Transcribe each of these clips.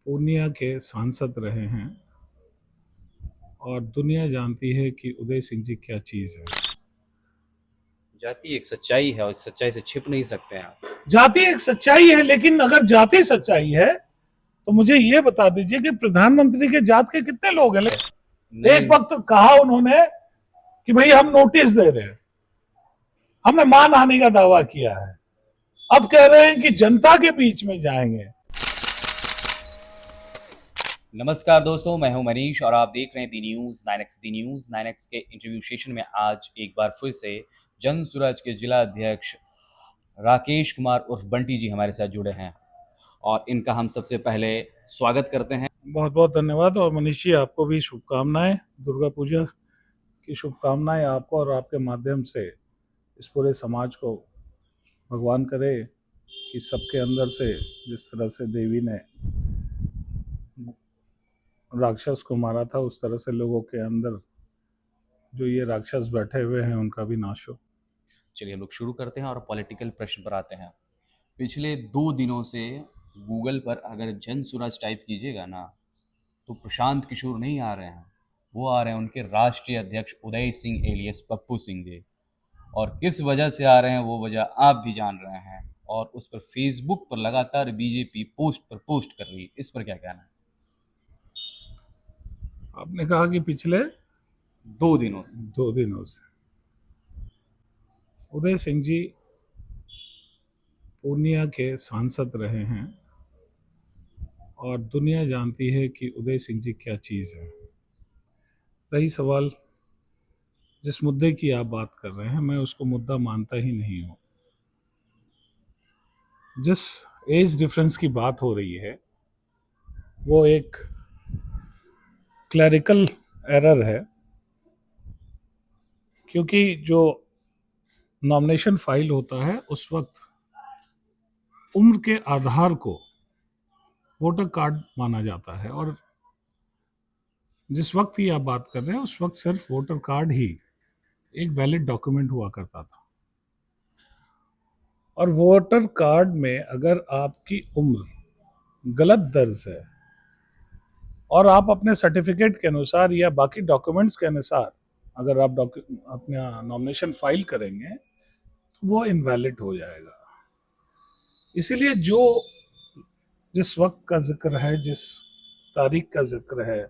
पूर्णिया के सांसद रहे हैं और दुनिया जानती है कि उदय सिंह जी क्या चीज़ है। जाति एक सच्चाई है और इस सच्चाई से छिप नहीं सकते हैं आप। जाति एक सच्चाई है, लेकिन अगर जाति सच्चाई है तो मुझे ये बता दीजिए कि प्रधानमंत्री के जात के कितने लोग हैं। एक नहीं, वक्त कहा उन्होंने कि भाई हम नोटिस दे रहे हैं, हमने मानहानि का दावा किया है। अब कह रहे हैं कि जनता के बीच में जाएंगे। नमस्कार दोस्तों, मैं हूं मनीष और आप देख रहे हैं दी न्यूज़ 9x। दी न्यूज़ 9x के इंटरव्यू सेशन में आज एक बार फिर से जन सुराज के जिला अध्यक्ष राकेश कुमार उर्फ बंटी जी हमारे साथ जुड़े हैं और इनका हम सबसे पहले स्वागत करते हैं। बहुत बहुत धन्यवाद। और मनीष जी, आपको भी शुभकामनाएं, दुर्गा पूजा की शुभकामनाएं आपको और आपके माध्यम से इस पूरे समाज को। भगवान करे कि सबके अंदर से जिस तरह से देवी ने राक्षस को मारा था, उस तरह से लोगों के अंदर जो ये राक्षस बैठे हुए हैं उनका भी नाश हो। चलिए हम लोग शुरू करते हैं और पॉलिटिकल प्रश्न पर आते हैं। पिछले 2 दिनों से गूगल पर अगर जन सुराज टाइप कीजिएगा ना, तो प्रशांत किशोर नहीं आ रहे हैं, वो आ रहे हैं उनके राष्ट्रीय अध्यक्ष उदय सिंह एलियस पप्पू सिंह जी। और किस वजह से आ रहे हैं वो वजह आप भी जान रहे हैं, और उस पर फेसबुक पर लगातार बीजेपी पोस्ट पर पोस्ट कर रही है। इस पर क्या कहना है? आपने कहा कि पिछले 2 दिनों से 2 दिनों से उदय सिंह जी पूर्णिया के सांसद रहे हैं और दुनिया जानती है कि उदय सिंह जी क्या चीज़ है। रही सवाल जिस मुद्दे की आप बात कर रहे हैं, मैं उसको मुद्दा मानता ही नहीं हूँ। जिस एज डिफरेंस की बात हो रही है वो एक क्लरिकल एरर है, क्योंकि जो नॉमिनेशन फाइल होता है उस वक्त उम्र के आधार को वोटर कार्ड माना जाता है, और जिस वक्त की आप बात कर रहे हैं उस वक्त सिर्फ वोटर कार्ड ही एक वैलिड डॉक्यूमेंट हुआ करता था। और वोटर कार्ड में अगर आपकी उम्र गलत दर्ज है और आप अपने सर्टिफिकेट के अनुसार या बाकी डॉक्यूमेंट्स के अनुसार अगर आप अपना नॉमिनेशन फाइल करेंगे तो वो इनवैलिड हो जाएगा। इसीलिए जो जिस वक्त का जिक्र है, जिस तारीख का जिक्र है,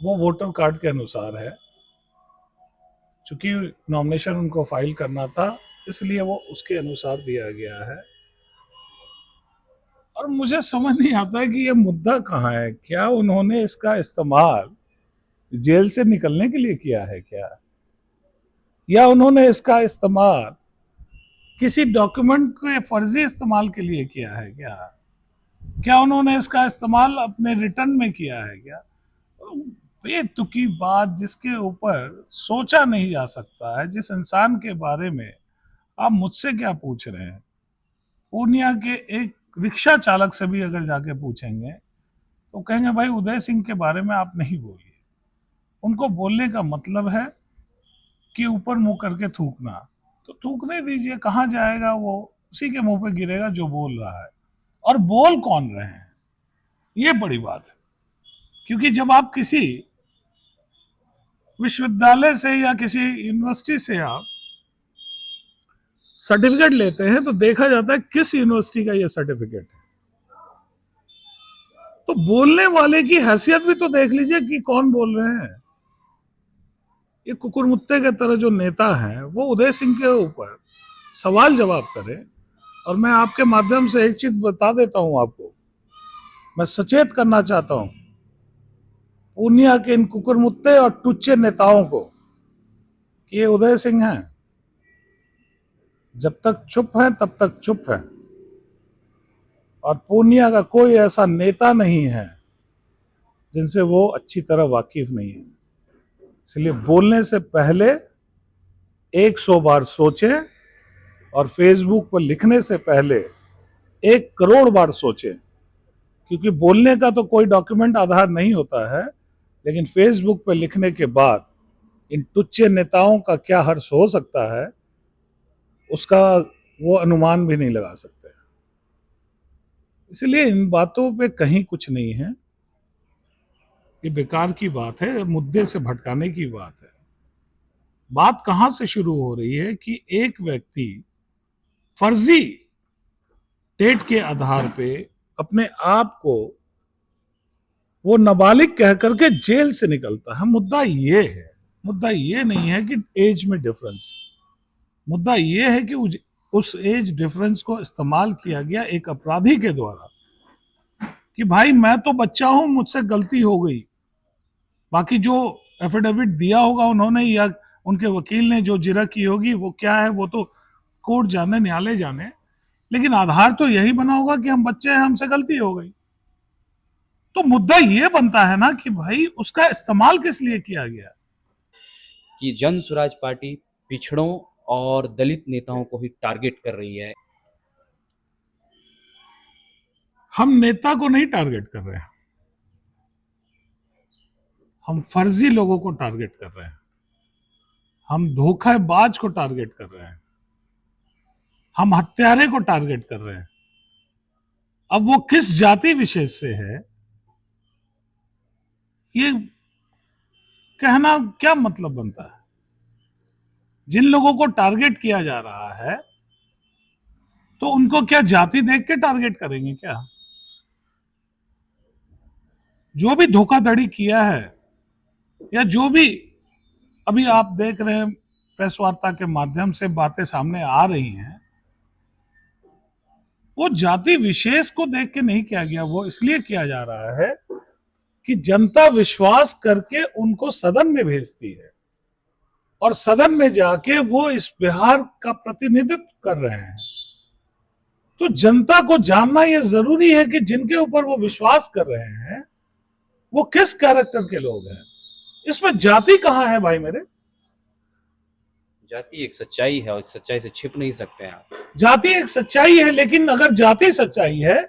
वो वोटर कार्ड के अनुसार है। चूंकि नॉमिनेशन उनको फाइल करना था, इसलिए वो उसके अनुसार दिया गया है। और मुझे समझ नहीं आता है कि ये मुद्दा कहाँ है। क्या उन्होंने इसका इस्तेमाल जेल से निकलने के लिए किया है क्या, या उन्होंने इसका इस्तेमाल किसी डॉक्यूमेंट के फर्जी इस्तेमाल के लिए किया है क्या, क्या उन्होंने इसका इस्तेमाल अपने रिटर्न में किया है क्या। बेतुकी बात जिसके ऊपर सोचा नहीं जा सकता है, जिस इंसान के बारे में आप मुझसे क्या पूछ रहे हैं। पूर्णिया के एक रिक्शा चालक से भी अगर जाके पूछेंगे तो कहेंगे भाई उदय सिंह के बारे में आप नहीं बोलिए। उनको बोलने का मतलब है कि ऊपर मुंह करके थूकना, तो थूकने दीजिए। कहाँ जाएगा वो, उसी के मुंह पे गिरेगा जो बोल रहा है। और बोल कौन रहे हैं, ये बड़ी बात है। क्योंकि जब आप किसी विश्वविद्यालय से या किसी यूनिवर्सिटी से आप सर्टिफिकेट लेते हैं तो देखा जाता है किस यूनिवर्सिटी का ये सर्टिफिकेट है। तो बोलने वाले की हैसियत भी तो देख लीजिए कि कौन बोल रहे हैं। ये कुकुरमुत्ते के तरह जो नेता हैं वो उदय सिंह के ऊपर सवाल जवाब करें। और मैं आपके माध्यम से एक चीज बता देता हूं आपको, मैं सचेत करना चाहता हूं पूर्णिया के इन कुकुरमुत्ते और टुच्चे नेताओं को कि ये उदय सिंह हैं, जब तक चुप हैं तब तक चुप हैं। और पूर्णिया का कोई ऐसा नेता नहीं है जिनसे वो अच्छी तरह वाकिफ नहीं है। इसलिए बोलने से पहले 100 बार सोचें, और फेसबुक पर लिखने से पहले 1 करोड़ बार सोचें। क्योंकि बोलने का तो कोई डॉक्यूमेंट आधार नहीं होता है, लेकिन फेसबुक पर लिखने के बाद इन टुच्चे नेताओं का क्या हर्ष हो सकता है, उसका वो अनुमान भी नहीं लगा सकते। इसलिए इन बातों पे कहीं कुछ नहीं है, ये बेकार की बात है, मुद्दे से भटकाने की बात है। बात कहां से शुरू हो रही है कि एक व्यक्ति फर्जी डेट के आधार पे अपने आप को वो नाबालिग कह करके जेल से निकलता है। मुद्दा ये है, मुद्दा ये नहीं है कि एज में डिफरेंस, मुद्दा ये है कि उस एज डिफरेंस को इस्तेमाल किया गया एक अपराधी के द्वारा कि भाई मैं तो बच्चा हूं, मुझसे गलती हो गई। बाकी जो एफिडेविट दिया होगा उन्होंने या उनके वकील ने जो जिरह की होगी वो क्या है, वो तो कोर्ट जाने, न्यायालय जाने, लेकिन आधार तो यही बना होगा कि हम बच्चे हैं, हमसे गलती हो गई। तो मुद्दा ये बनता है ना कि भाई उसका इस्तेमाल किस लिए किया गया। कि जन स्वराज पार्टी पिछड़ों और दलित नेताओं को ही टारगेट कर रही है। हम नेता को नहीं टारगेट कर रहे हैं, हम फर्जी लोगों को टारगेट कर रहे हैं, हम धोखाबाज को टारगेट कर रहे हैं, हम हत्यारे को टारगेट कर रहे हैं। अब वो किस जाति विशेष से है, ये कहना क्या मतलब बनता है। जिन लोगों को टारगेट किया जा रहा है तो उनको क्या जाति देख के टारगेट करेंगे क्या। जो भी धोखाधड़ी किया है या जो भी अभी आप देख रहे हैं प्रेस वार्ता के माध्यम से बातें सामने आ रही हैं, वो जाति विशेष को देख के नहीं किया गया, वो इसलिए किया जा रहा है कि जनता विश्वास करके उनको सदन में भेजती है और सदन में जाके वो इस बिहार का प्रतिनिधित्व कर रहे हैं। तो जनता को जानना यह जरूरी है कि जिनके ऊपर वो विश्वास कर रहे हैं वो किस कैरेक्टर के लोग हैं। इसमें जाति कहां है भाई मेरे। जाति एक सच्चाई है और इस सच्चाई से छिप नहीं सकते हैं आप। जाति एक सच्चाई है, लेकिन अगर जाति सच्चाई है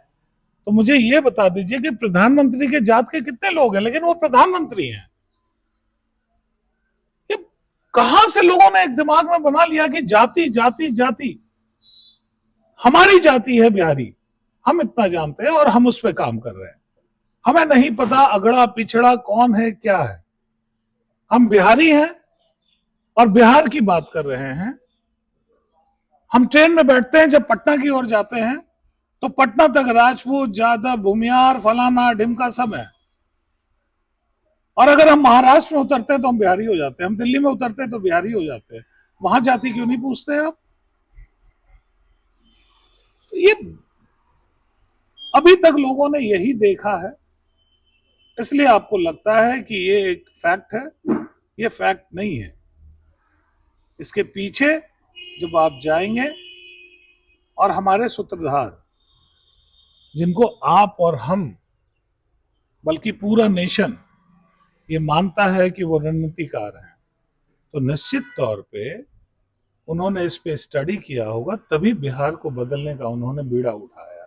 तो मुझे यह बता दीजिए कि प्रधानमंत्री के जात के कितने लोग हैं, लेकिन वो प्रधानमंत्री हैं। ये कहां से लोगों ने एक दिमाग में बना लिया कि जाति जाति जाति। हमारी जाति है बिहारी, हम इतना जानते हैं और हम उस पर काम कर रहे हैं। हमें नहीं पता अगड़ा पिछड़ा कौन है क्या है, हम बिहारी हैं और बिहार की बात कर रहे हैं। हम ट्रेन में बैठते हैं, जब पटना की ओर जाते हैं तो पटना तक राजपूत, जादव, भूमियार, फलाना ढिमका सब है। और अगर हम महाराष्ट्र में उतरते हैं तो हम बिहारी हो जाते हैं, हम दिल्ली में उतरते हैं तो बिहारी हो जाते हैं। वहां जाति क्यों नहीं पूछते आप। ये अभी तक लोगों ने यही देखा है, इसलिए आपको लगता है कि ये एक फैक्ट है। ये फैक्ट नहीं है। इसके पीछे जब आप जाएंगे और हमारे सूत्रधार, जिनको आप और हम बल्कि पूरा नेशन ये मानता है कि वो रणनीतिकार हैं, तो निश्चित तौर पे उन्होंने इस पे स्टडी किया होगा, तभी बिहार को बदलने का उन्होंने बीड़ा उठाया।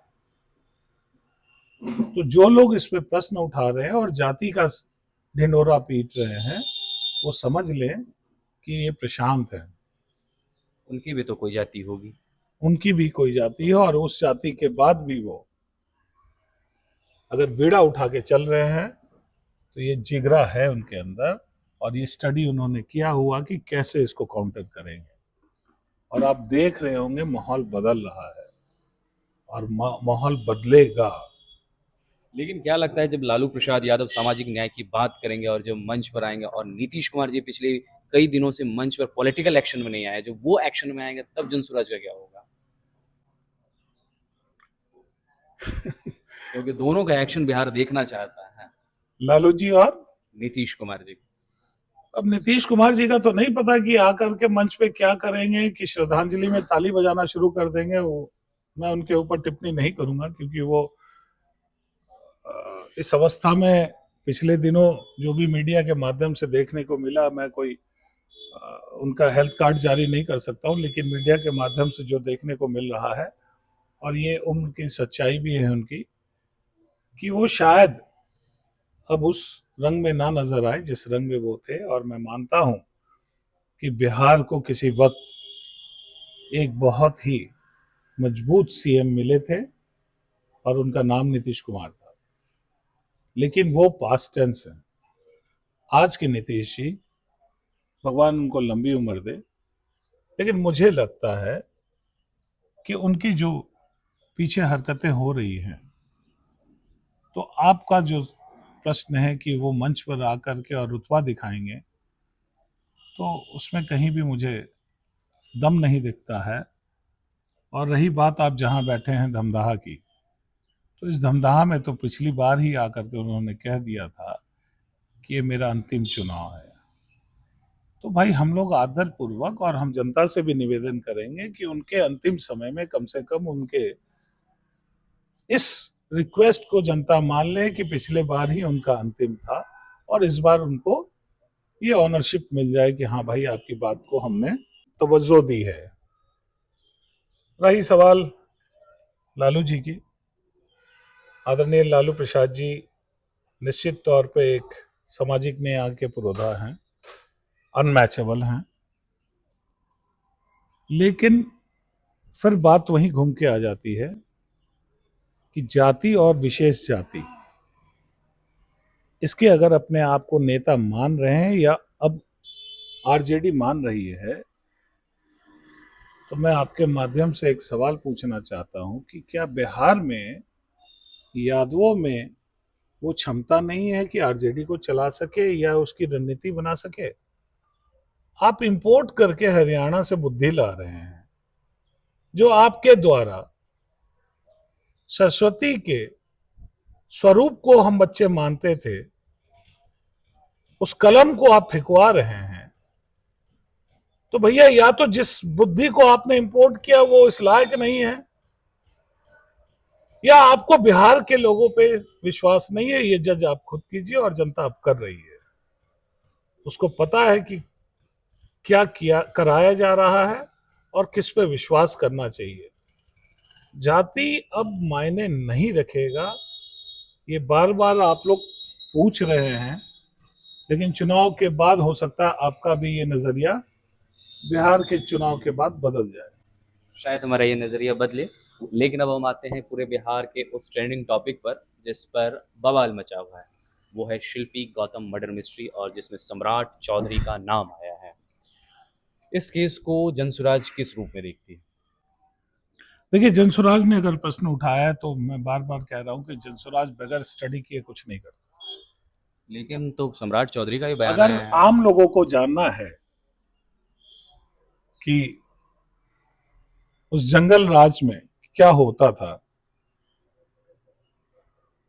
तो जो लोग इस पे प्रश्न उठा रहे हैं और जाति का ढिंडोरा पीट रहे हैं, वो समझ लें कि ये प्रशांत है। उनकी भी तो कोई जाति होगी। उनकी भी कोई जाति है और उस जाति के बाद भी वो अगर बीड़ा उठा के चल रहे हैं तो ये जिगरा है उनके अंदर, और ये स्टडी उन्होंने किया हुआ कि कैसे इसको काउंटर करेंगे। और आप देख रहे होंगे माहौल बदल रहा है और माहौल बदलेगा। लेकिन क्या लगता है, जब लालू प्रसाद यादव सामाजिक न्याय की बात करेंगे और जब मंच पर आएंगे और नीतीश कुमार जी पिछले कई दिनों से मंच पर पॉलिटिकल एक्शन में नहीं आए, जब वो एक्शन में आएंगे तब जनसुराज का क्या होगा? क्योंकि दोनों का एक्शन बिहार देखना चाहता है, लालू जी और नीतीश कुमार जी। अब नीतीश कुमार जी का तो नहीं पता कि आकर के मंच पे क्या करेंगे, कि श्रद्धांजलि में ताली बजाना शुरू कर देंगे। वो मैं उनके ऊपर टिप्पणी नहीं करूंगा, क्योंकि वो इस अवस्था में पिछले दिनों जो भी मीडिया के माध्यम से देखने को मिला, मैं कोई उनका हेल्थ कार्ड जारी नहीं कर सकता हूं, लेकिन मीडिया के माध्यम से जो देखने को मिल रहा है, और ये उम्र की सच्चाई भी है उनकी, कि वो शायद अब उस रंग में ना नजर आए जिस रंग में वो थे। और मैं मानता हूं कि बिहार को किसी वक्त एक बहुत ही मजबूत सीएम मिले थे, और उनका नाम नीतीश कुमार था, लेकिन वो पास्ट टेंस है। आज के नीतीश जी, भगवान उनको लंबी उम्र दे, लेकिन मुझे लगता है कि उनकी जो पीछे हरकतें हो रही हैं, तो आपका जो प्रश्न है कि वो मंच पर आकर के और रुतबा दिखाएंगे, तो उसमें कहीं भी मुझे दम नहीं दिखता है। और रही बात आप जहां बैठे हैं धमदाहा की, तो इस धमदाहा में तो पिछली बार ही आकर के उन्होंने कह दिया था कि ये मेरा अंतिम चुनाव है। तो भाई हम लोग आदर पूर्वक, और हम जनता से भी निवेदन करेंगे कि उनके अंतिम समय में कम से कम उनके इस रिक्वेस्ट को जनता मान ले कि पिछले बार ही उनका अंतिम था, और इस बार उनको ये ऑनरशिप मिल जाए कि हाँ भाई आपकी बात को हमने तवज्जो दी है। रही सवाल लालू जी की, आदरणीय लालू प्रसाद जी निश्चित तौर पे एक सामाजिक न्याय के पुरोधा हैं, अनमैचेबल हैं, लेकिन फिर बात वहीं घूम के आ जाती है कि जाति और विशेष जाति, इसके अगर अपने आप को नेता मान रहे हैं या अब आरजेडी मान रही है, तो मैं आपके माध्यम से एक सवाल पूछना चाहता हूं कि क्या बिहार में यादवों में वो क्षमता नहीं है कि आरजेडी को चला सके या उसकी रणनीति बना सके? आप इंपोर्ट करके हरियाणा से बुद्धि ला रहे हैं, जो आपके द्वारा सरस्वती के स्वरूप को हम बच्चे मानते थे, उस कलम को आप फेंकवा रहे हैं। तो भैया या तो जिस बुद्धि को आपने इंपोर्ट किया वो इस लायक नहीं है, या आपको बिहार के लोगों पे विश्वास नहीं है। ये जज आप खुद कीजिए, और जनता अब कर रही है। उसको पता है कि क्या किया कराया जा रहा है और किस पे विश्वास करना चाहिए। जाति अब मायने नहीं रखेगा, ये बार बार आप लोग पूछ रहे हैं, लेकिन चुनाव के बाद हो सकता है आपका भी ये नजरिया बिहार के चुनाव के बाद बदल जाए। शायद हमारा ये नज़रिया बदले, लेकिन अब हम आते हैं पूरे बिहार के उस ट्रेंडिंग टॉपिक पर जिस पर बवाल मचा हुआ है। वो है शिल्पी गौतम मर्डर मिस्ट्री, और जिसमें सम्राट चौधरी का नाम आया है। इस केस को जनसुराज किस रूप में देखती है? देखिए, जनसुराज ने अगर प्रश्न उठाया है, तो मैं बार बार कह रहा हूं कि जनसुराज बगैर स्टडी किए कुछ नहीं करता। लेकिन तो सम्राट चौधरी का ही बयान अगर आया है। आम लोगों को जानना है कि उस जंगल राज में क्या होता था,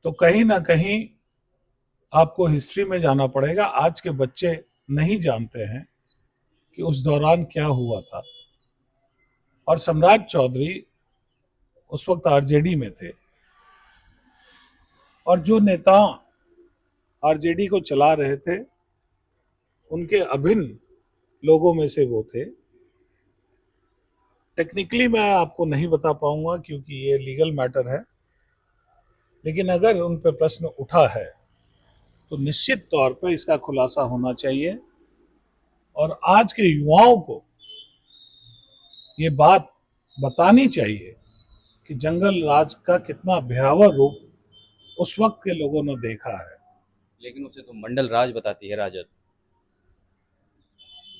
तो कहीं ना कहीं आपको हिस्ट्री में जाना पड़ेगा। आज के बच्चे नहीं जानते हैं कि उस दौरान क्या हुआ था। और सम्राट चौधरी उस वक्त आरजेडी में थे, और जो नेता आरजेडी को चला रहे थे उनके अभिन्न लोगों में से वो थे। टेक्निकली मैं आपको नहीं बता पाऊंगा क्योंकि ये लीगल मैटर है, लेकिन अगर उन पर प्रश्न उठा है तो निश्चित तौर पर इसका खुलासा होना चाहिए। और आज के युवाओं को ये बात बतानी चाहिए कि जंगल राज का कितना भयावह रूप उस वक्त के लोगों ने देखा है। लेकिन उसे तो मंडल राज बताती है राजद।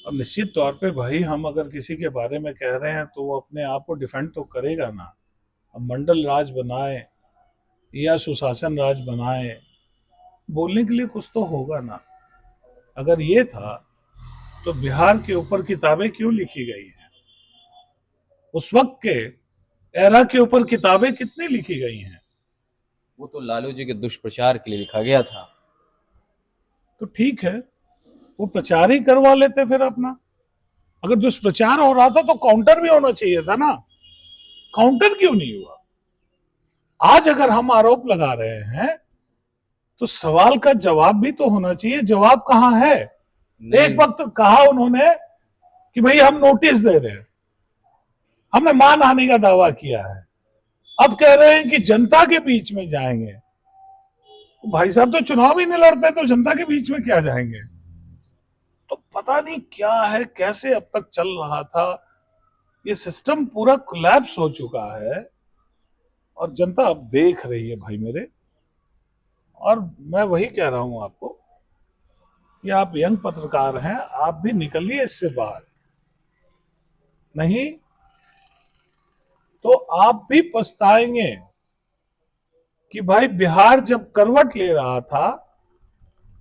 और निश्चित तौर पे भाई, हम अगर किसी के बारे में कह रहे हैं तो वो अपने आप को डिफेंड तो करेगा ना। अब मंडल राज बनाए या सुशासन राज बनाए, बोलने के लिए कुछ तो होगा ना। अगर ये था तो बिहार के ऊपर किताबें क्यों लिखी गई हैं? उस वक्त के एरा के ऊपर किताबें कितनी लिखी गई हैं? वो तो लालू जी के दुष्प्रचार के लिए लिखा गया था। तो ठीक है, वो प्रचार ही करवा लेते फिर अपना। अगर दुष्प्रचार हो रहा था तो काउंटर भी होना चाहिए था ना। काउंटर क्यों नहीं हुआ? आज अगर हम आरोप लगा रहे हैं तो सवाल का जवाब भी तो होना चाहिए। जवाब कहां है? एक वक्त कहा उन्होंने कि भाई हम नोटिस दे रहे हैं, हमने मानहानि का दावा किया है। अब कह रहे हैं कि जनता के बीच में जाएंगे। तो भाई साहब तो चुनाव ही नहीं लड़ते, तो जनता के बीच में क्या जाएंगे? तो पता नहीं क्या है, कैसे अब तक चल रहा था। ये सिस्टम पूरा कोलैप्स हो चुका है। और जनता अब देख रही है भाई मेरे। और मैं वही कह रहा हूं आपको कि आप यंग पत्रकार हैं, आप भी निकलिए इससे बाहर। नहीं तो आप भी पछताएंगे कि भाई बिहार जब करवट ले रहा था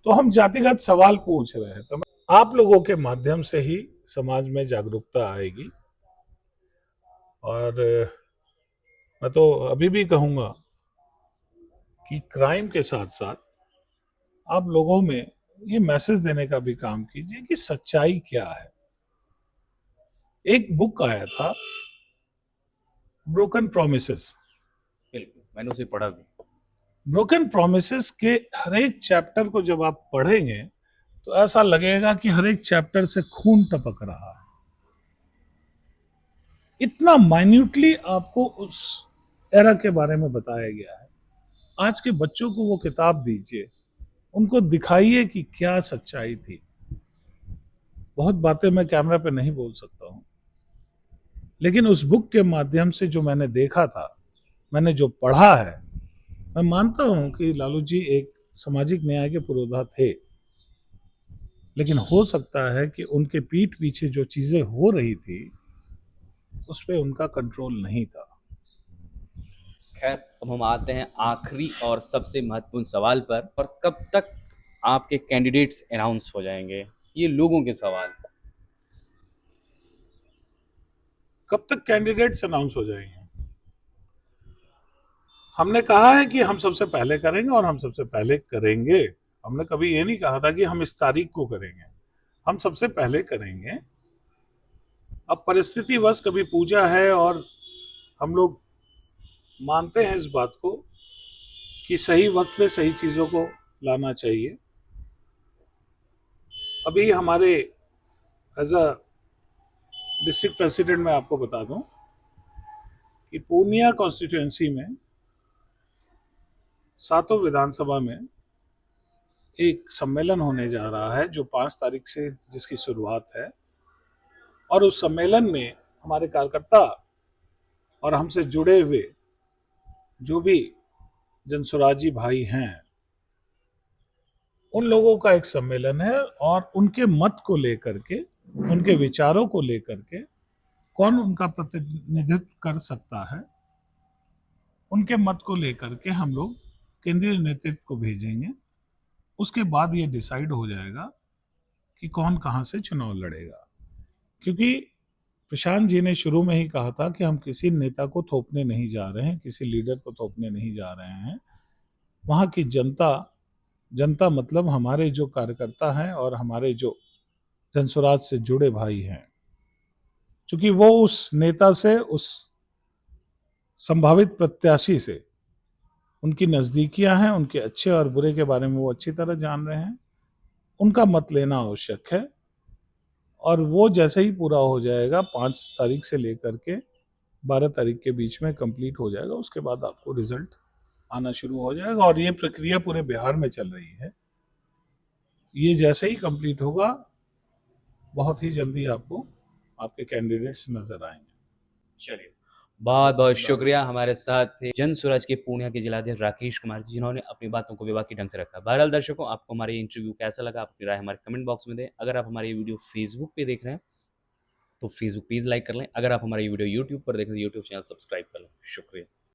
तो हम जातिगत सवाल पूछ रहे हैं। तो आप लोगों के माध्यम से ही समाज में जागरूकता आएगी। और मैं तो अभी भी कहूंगा कि क्राइम के साथ साथ आप लोगों में ये मैसेज देने का भी काम कीजिए कि सच्चाई क्या है। एक बुक आया था, ब्रोकन प्रोमिसेस। बिल्कुल, मैंने उसे पढ़ा भी। ब्रोकन प्रोमिसेस के हर एक चैप्टर को जब आप पढ़ेंगे तो ऐसा लगेगा कि हर एक चैप्टर से खून टपक रहा है। इतना माइन्यूटली आपको उस एरा के बारे में बताया गया है। आज के बच्चों को वो किताब दीजिए, उनको दिखाइए कि क्या सच्चाई थी। बहुत बातें मैं कैमरा पे नहीं बोल सकता हूं, लेकिन उस बुक के माध्यम से जो मैंने देखा था, मैंने जो पढ़ा है, मैं मानता हूं कि लालू जी एक सामाजिक न्याय के पुरोधा थे, लेकिन हो सकता है कि उनके पीठ पीछे जो चीजें हो रही थी उस पर उनका कंट्रोल नहीं था। खैर, अब हम आते हैं आखिरी और सबसे महत्वपूर्ण सवाल पर, और कब तक आपके कैंडिडेट्स अनाउंस हो जाएंगे? ये लोगों के सवाल। कब तक कैंडिडेट्स अनाउंस हो जाएंगे? हमने कहा है कि हम सबसे पहले करेंगे और हम सबसे पहले करेंगे। हमने कभी ये नहीं कहा था कि हम इस तारीख को करेंगे। हम सबसे पहले करेंगे। अब परिस्थिति वश कभी पूजा है और हम लोग मानते हैं इस बात को कि सही वक्त पे सही चीजों को लाना चाहिए। अभी हमारे एज अ डिस्ट्रिक्ट प्रेसिडेंट मैं आपको बता दूं कि पूर्णिया कॉन्स्टिट्यूएंसी में सातों विधानसभा में एक सम्मेलन होने जा रहा है जो 5 तारीख से जिसकी शुरुआत है। और उस सम्मेलन में हमारे कार्यकर्ता और हमसे जुड़े हुए जो भी जनसुराजी भाई हैं, उन लोगों का एक सम्मेलन है। और उनके मत को लेकर के, उनके विचारों को लेकर के कौन उनका प्रतिनिधित्व कर सकता है, उनके मत को लेकर के हम लोग केंद्रीय नेतृत्व को भेजेंगे। उसके बाद ये डिसाइड हो जाएगा कि कौन कहां से चुनाव लड़ेगा। क्योंकि प्रशांत जी ने शुरू में ही कहा था कि हम किसी नेता को थोपने नहीं जा रहे हैं, किसी लीडर को थोपने नहीं जा रहे हैं। वहां की जनता, जनता मतलब हमारे जो कार्यकर्ता हैं और हमारे जो जनसुराज से जुड़े भाई हैं, क्योंकि वो उस नेता से, उस संभावित प्रत्याशी से उनकी नजदीकियां हैं, उनके अच्छे और बुरे के बारे में वो अच्छी तरह जान रहे हैं। उनका मत लेना आवश्यक है। और वो जैसे ही पूरा हो जाएगा, 5 तारीख से लेकर के 12 तारीख के बीच में कंप्लीट हो जाएगा, उसके बाद आपको रिजल्ट आना शुरू हो जाएगा। और ये प्रक्रिया पूरे बिहार में चल रही है। ये जैसे ही कंप्लीट होगा, बहुत ही जल्दी आपको आपके कैंडिडेट्स नजर आएंगे। चलिए, बहुत बहुत शुक्रिया। हमारे साथ थे जन सूरज के पूर्णिया के जिलाध्यक्ष राकेश कुमार जी, जिन्होंने अपनी बातों को बेबाकी ढंग से रखा। बहरहाल दर्शकों, आपको हमारा ये इंटरव्यू कैसा लगा, अपनी राय हमारे कमेंट बॉक्स में दें। अगर आप हमारे ये वीडियो फेसबुक पे देख रहे हैं तो फेसबुक पेज लाइक कर लें। अगर आप हमारा ये वीडियो यूट्यूब पर देख रहे हैं तो यूट्यूब चैनल सब्सक्राइब कर लें। शुक्रिया।